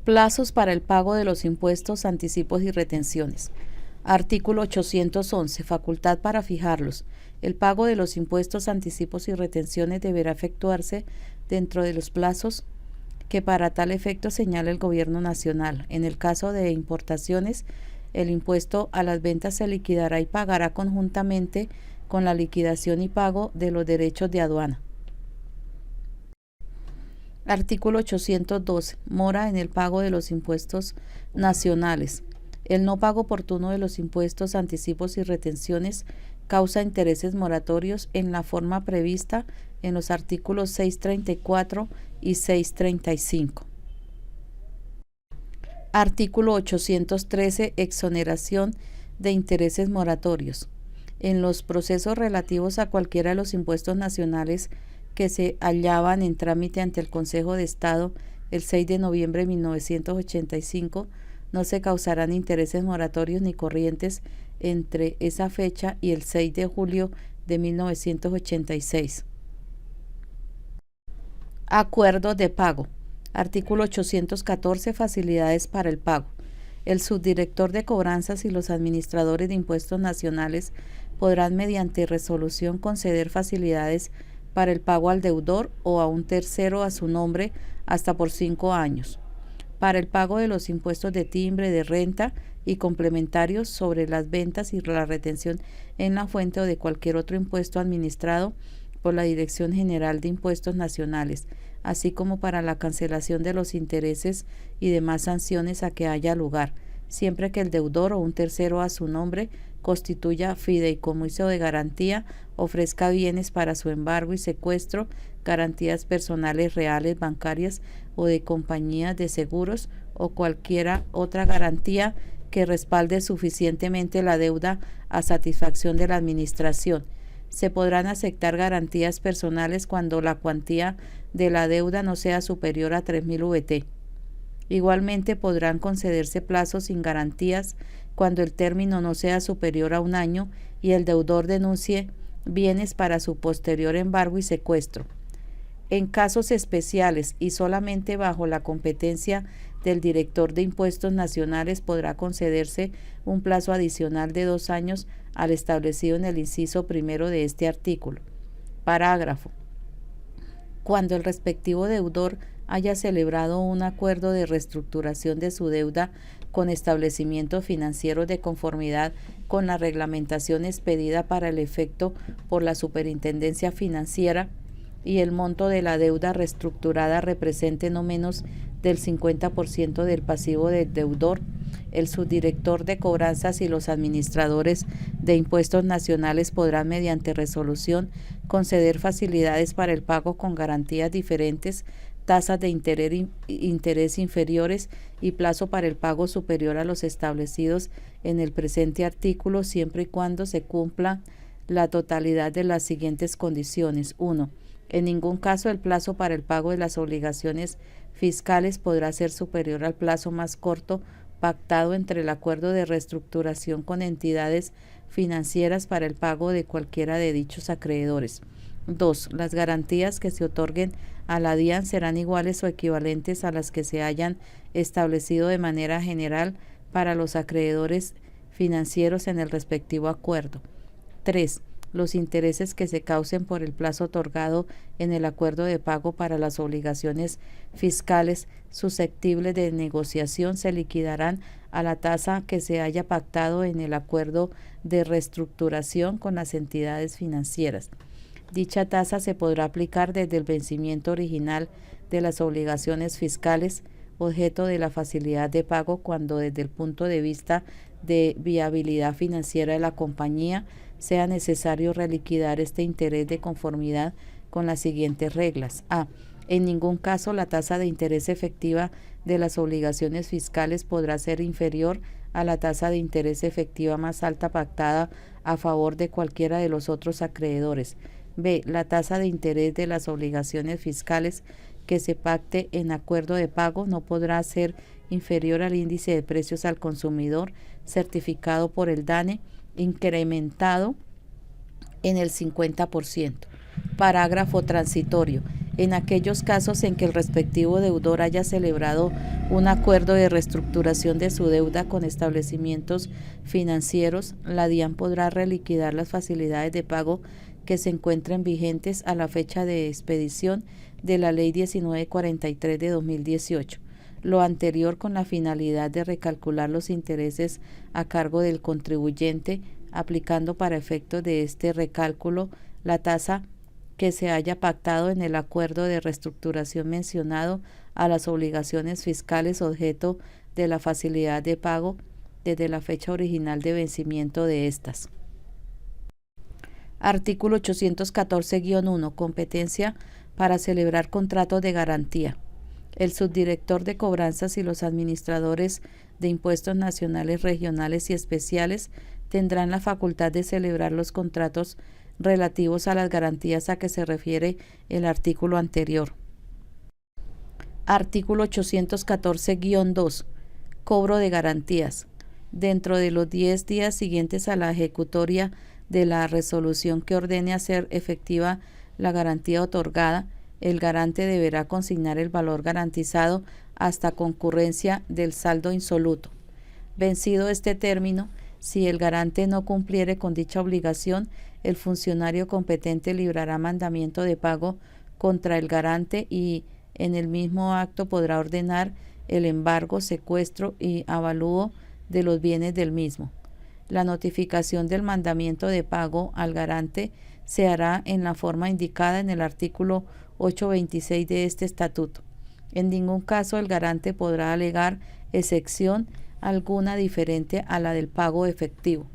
Plazos para el pago de los impuestos, anticipos y retenciones. Artículo 811. Facultad para fijarlos. El pago de los impuestos, anticipos y retenciones deberá efectuarse dentro de los plazos que para tal efecto señala el Gobierno Nacional. En el caso de importaciones, el impuesto a las ventas se liquidará y pagará conjuntamente con la liquidación y pago de los derechos de aduana. Artículo 812. Mora en el pago de los impuestos nacionales. El no pago oportuno de los impuestos, anticipos y retenciones causa intereses moratorios en la forma prevista en los artículos 634 y 635. Artículo 813. Exoneración de intereses moratorios. En los procesos relativos a cualquiera de los impuestos nacionales que se hallaban en trámite ante el Consejo de Estado el 6 de noviembre de 1985, no se causarán intereses moratorios ni corrientes entre esa fecha y el 6 de julio de 1986. Acuerdo de pago. Artículo 814. Facilidades para el pago. El subdirector de cobranzas y los administradores de impuestos nacionales podrán mediante resolución conceder facilidades para el pago al deudor o a un tercero a su nombre hasta por 5 años. Para el pago de los impuestos de timbre, de renta y complementarios sobre las ventas y la retención en la fuente o de cualquier otro impuesto administrado por la Dirección General de Impuestos Nacionales, así como para la cancelación de los intereses y demás sanciones a que haya lugar, siempre que el deudor o un tercero a su nombre constituya fideicomiso de garantía, ofrezca bienes para su embargo y secuestro, garantías personales reales, bancarias o de compañías de seguros o cualquiera otra garantía que respalde suficientemente la deuda a satisfacción de la administración. Se podrán aceptar garantías personales cuando la cuantía de la deuda no sea superior a 3.000 VT. Igualmente podrán concederse plazos sin garantías cuando el término no sea superior a 1 año y el deudor denuncie bienes para su posterior embargo y secuestro. En casos especiales y solamente bajo la competencia del director de impuestos nacionales podrá concederse un plazo adicional de 2 años al establecido en el inciso primero de este artículo. Parágrafo. Cuando el respectivo deudor haya celebrado un acuerdo de reestructuración de su deuda con establecimientos financieros de conformidad con la reglamentación expedida para el efecto por la Superintendencia Financiera y el monto de la deuda reestructurada represente no menos del 50% del pasivo del deudor, el subdirector de cobranzas y los administradores de impuestos nacionales podrán mediante resolución conceder facilidades para el pago con garantías diferentes, tasas de interés inferiores y plazo para el pago superior a los establecidos en el presente artículo, siempre y cuando se cumpla la totalidad de las siguientes condiciones. 1. En ningún caso el plazo para el pago de las obligaciones fiscales podrá ser superior al plazo más corto pactado entre el acuerdo de reestructuración con entidades financieras para el pago de cualquiera de dichos acreedores. 2. Las garantías que se otorguen a la DIAN serán iguales o equivalentes a las que se hayan establecido de manera general para los acreedores financieros en el respectivo acuerdo. 3. Los intereses que se causen por el plazo otorgado en el acuerdo de pago para las obligaciones fiscales susceptibles de negociación se liquidarán a la tasa que se haya pactado en el acuerdo de reestructuración con las entidades financieras. Dicha tasa se podrá aplicar desde el vencimiento original de las obligaciones fiscales, objeto de la facilidad de pago, cuando desde el punto de vista de viabilidad financiera de la compañía sea necesario reliquidar este interés de conformidad con las siguientes reglas. A. En ningún caso la tasa de interés efectiva de las obligaciones fiscales podrá ser inferior a la tasa de interés efectiva más alta pactada a favor de cualquiera de los otros acreedores. B. La tasa de interés de las obligaciones fiscales que se pacte en acuerdo de pago no podrá ser inferior al índice de precios al consumidor certificado por el DANE, incrementado en el 50%. Parágrafo transitorio. en aquellos casos en que el respectivo deudor haya celebrado un acuerdo de reestructuración de su deuda con establecimientos financieros, la DIAN podrá reliquidar las facilidades de pago que se encuentren vigentes a la fecha de expedición de la Ley 1943 de 2018, lo anterior con la finalidad de recalcular los intereses a cargo del contribuyente, aplicando para efectos de este recálculo la tasa que se haya pactado en el acuerdo de reestructuración mencionado a las obligaciones fiscales objeto de la facilidad de pago desde la fecha original de vencimiento de estas. Artículo 814-1. Competencia para celebrar contratos de garantía. El subdirector de cobranzas y los administradores de impuestos nacionales, regionales y especiales tendrán la facultad de celebrar los contratos relativos a las garantías a que se refiere el artículo anterior. Artículo 814-2. Cobro de garantías. Dentro de los 10 días siguientes a la ejecutoria de la resolución que ordene hacer efectiva la garantía otorgada, el garante deberá consignar el valor garantizado hasta concurrencia del saldo insoluto. Vencido este término, si el garante no cumpliere con dicha obligación, el funcionario competente librará mandamiento de pago contra el garante y en el mismo acto podrá ordenar el embargo, secuestro y avalúo de los bienes del mismo. La notificación del mandamiento de pago al garante se hará en la forma indicada en el artículo 826 de este estatuto. En ningún caso el garante podrá alegar excepción alguna diferente a la del pago efectivo.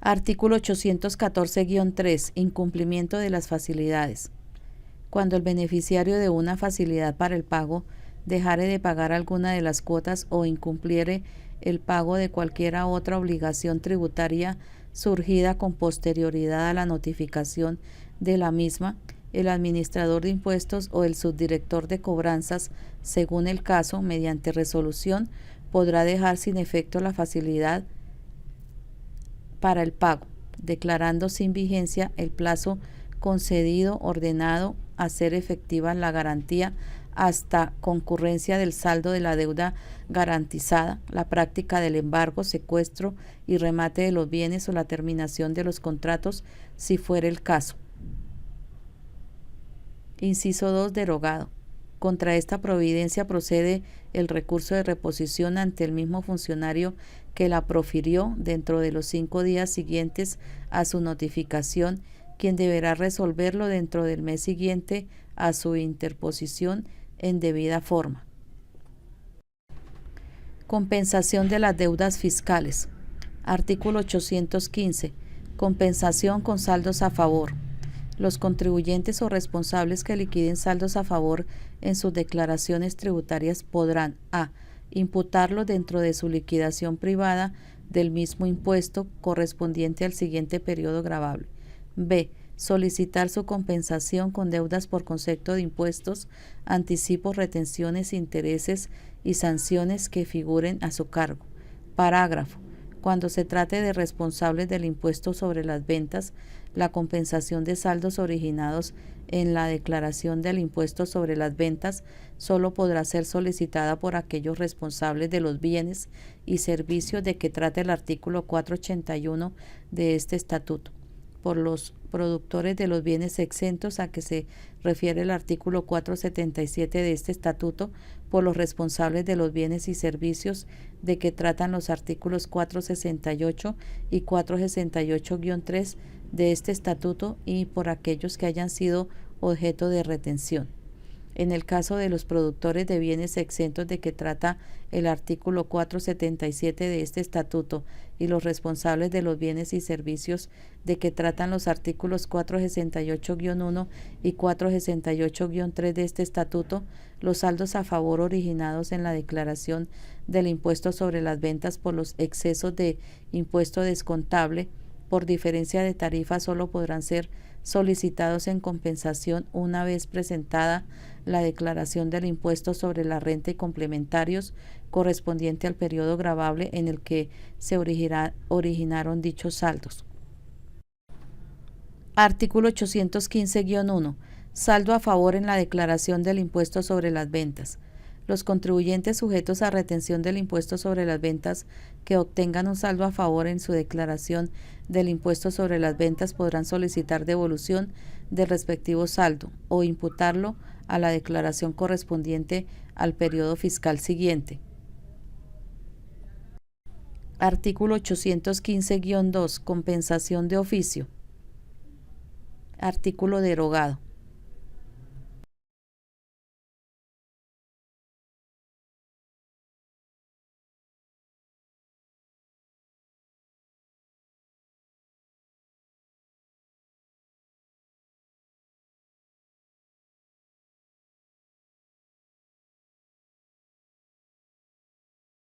Artículo 814-3. Incumplimiento de las facilidades. Cuando el beneficiario de una facilidad para el pago dejare de pagar alguna de las cuotas o incumpliere el pago de cualquiera otra obligación tributaria surgida con posterioridad a la notificación de la misma, el administrador de impuestos o el subdirector de cobranzas, según el caso, mediante resolución, podrá dejar sin efecto la facilidad para el pago, declarando sin vigencia el plazo concedido, ordenado hacer efectiva la garantía hasta concurrencia del saldo de la deuda garantizada, la práctica del embargo, secuestro y remate de los bienes o la terminación de los contratos, si fuere el caso. Inciso 2. Derogado. Contra esta providencia procede el recurso de reposición ante el mismo funcionario que la profirió dentro de los 5 días siguientes a su notificación, quien deberá resolverlo dentro del mes siguiente a su interposición en debida forma. Compensación de las deudas fiscales. Artículo 815. Compensación con saldos a favor. Los contribuyentes o responsables que liquiden saldos a favor en sus declaraciones tributarias podrán a. Imputarlo dentro de su liquidación privada del mismo impuesto correspondiente al siguiente periodo gravable. B. Solicitar su compensación con deudas por concepto de impuestos, anticipos, retenciones, intereses y sanciones que figuren a su cargo. Parágrafo. Cuando se trate de responsables del impuesto sobre las ventas, la compensación de saldos originados en la declaración del impuesto sobre las ventas solo podrá ser solicitada por aquellos responsables de los bienes y servicios de que trata el artículo 481 de este estatuto, por los productores de los bienes exentos a que se refiere el artículo 477 de este estatuto, por los responsables de los bienes y servicios de que tratan los artículos 468 y 468-3 de este estatuto y por aquellos que hayan sido objeto de retención. En el caso de los productores de bienes exentos de que trata el artículo 477 de este estatuto y los responsables de los bienes y servicios de que tratan los artículos 468-1 y 468-3 de este estatuto, los saldos a favor originados en la declaración del impuesto sobre las ventas por los excesos de impuesto descontable por diferencia de tarifa solo podrán ser solicitados en compensación una vez presentada la declaración del impuesto sobre la renta y complementarios correspondiente al periodo gravable en el que se originaron dichos saldos. Artículo 815-1. Saldo a favor en la declaración del impuesto sobre las ventas. Los contribuyentes sujetos a retención del impuesto sobre las ventas que obtengan un saldo a favor en su declaración del impuesto sobre las ventas podrán solicitar devolución del respectivo saldo o imputarlo a la declaración correspondiente al periodo fiscal siguiente. Artículo 815-2. Compensación de oficio. Artículo derogado.